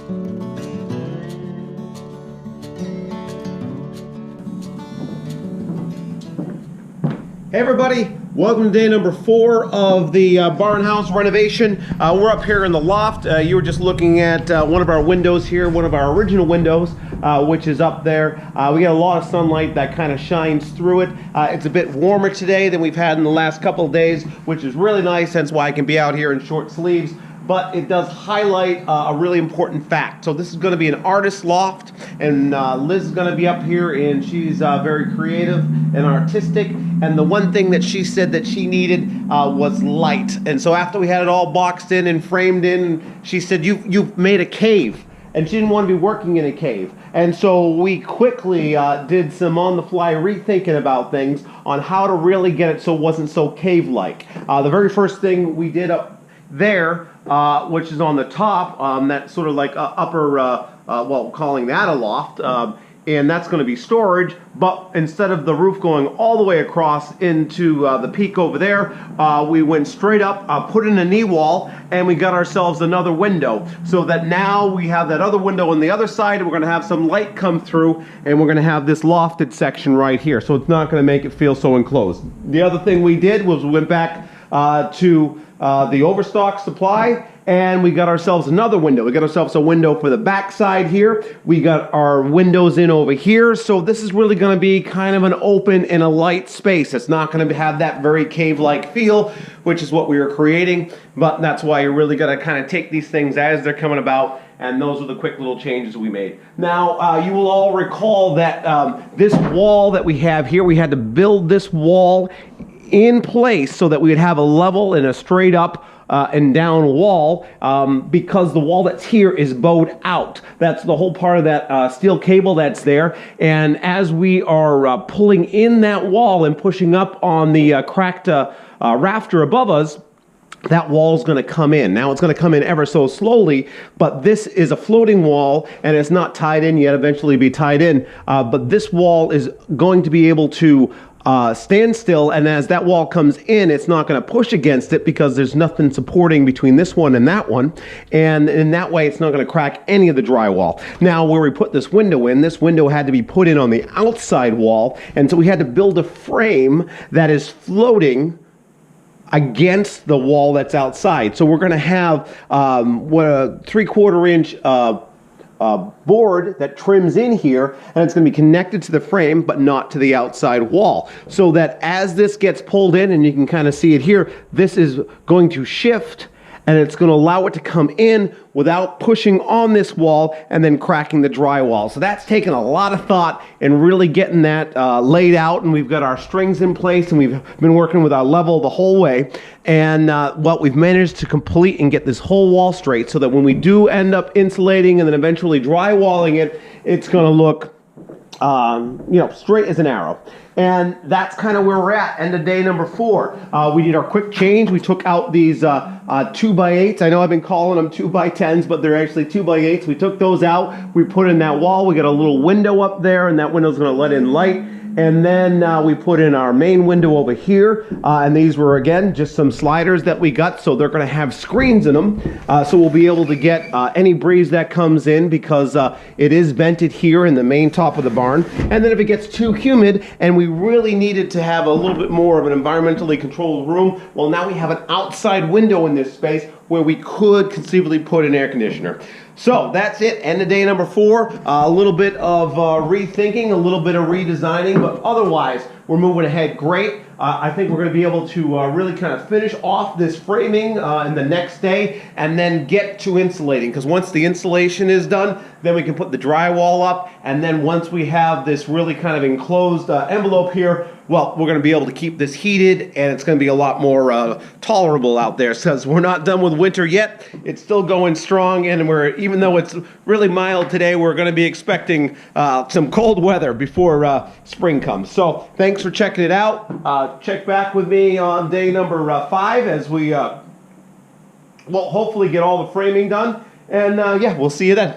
Hey everybody, welcome to day number 4 of the Barnhouse renovation. We're up here in the loft. You were just looking at one of our windows here, one of our original windows, which is up there. We get a lot of sunlight that kind of shines through it. It's a bit warmer today than we've had in the last couple of days, which is really nice, hence why I can be out here in short sleeves. But it does highlight a really important fact. So this is going to be an artist loft, and Liz is going to be up here, and she's very creative and artistic. And the one thing that she said that she needed was light. And so after we had it all boxed in and framed in, she said, you've made a cave. And she didn't want to be working in a cave. And so we quickly did some on-the-fly rethinking about things on how to really get it so it wasn't so cave-like. The very first thing we did up there, which is on the top, that sort of like upper, well, calling that a loft, and that's going to be storage, but instead of the roof going all the way across into the peak over there, we went straight up, put in a knee wall, and we got ourselves another window, so that now we have that other window on the other side, and we're going to have some light come through, and we're going to have this lofted section right here, so it's not going to make it feel so enclosed. The other thing we did was we went back to the overstock supply, and we got ourselves another window. We got ourselves a window for the back side here. We got our windows in over here. So this is really going to be kind of an open and a light space. It's not going to have that very cave-like feel, which is what we were creating. But that's why you're really going to kind of take these things as they're coming about. And those are the quick little changes we made. Now, you will all recall that this wall that we have here, we had to build this wall in place so that we would have a level and a straight up and down wall, because the wall that's here is bowed out. That's the whole part of that steel cable that's there. And as we are pulling in that wall and pushing up on the cracked rafter above us, that wall is going to come in. Now it's going to come in ever so slowly, but this is a floating wall and it's not tied in yet, eventually be tied in. But this wall is going to be able to stand still, and as that wall comes in, it's not going to push against it because there's nothing supporting between this one and that one, and in that way it's not going to crack any of the drywall. Now where we put this window had to be put in on the outside wall, and so we had to build a frame that is floating against the wall that's outside. So we're going to have what a 3/4 inch board that trims in here, and it's going to be connected to the frame but not to the outside wall, so that as this gets pulled in, and you can kind of see it here, this is going to shift and it's going to allow it to come in without pushing on this wall and then cracking the drywall. So that's taken a lot of thought and really getting that laid out, and we've got our strings in place, and we've been working with our level the whole way, and what we've managed to complete and get this whole wall straight so that when we do end up insulating and then eventually drywalling it, it's going to look you know, straight as an arrow. And that's kind of where we're at, end of day number 4. We did our quick change. We took out these 2x8s. I know I've been calling them 2x10s, but they're actually 2x8s. We took those out. We put in that wall. We got a little window up there, and that window's going to let in light. And then we put in our main window over here, and these were, again, just some sliders that we got, so they're going to have screens in them, so we'll be able to get any breeze that comes in, because it is vented here in the main top of the barn. And then if it gets too humid and we really needed to have a little bit more of an environmentally controlled room, well, now we have an outside window in this space where we could conceivably put an air conditioner. So that's it, end of day number 4. A little bit of rethinking, a little bit of redesigning, but otherwise we're moving ahead great. I think we're going to be able to really kind of finish off this framing in the next day, and then get to insulating, because once the insulation is done, then we can put the drywall up, and then once we have this really kind of enclosed envelope here, well, we're going to be able to keep this heated, and it's going to be a lot more tolerable out there, because we're not done with winter yet. It's still going strong, and even though it's really mild today, we're going to be expecting some cold weather before spring comes. So thanks for checking it out. Check back with me on day number 5 as we well, hopefully get all the framing done, and yeah, we'll see you then.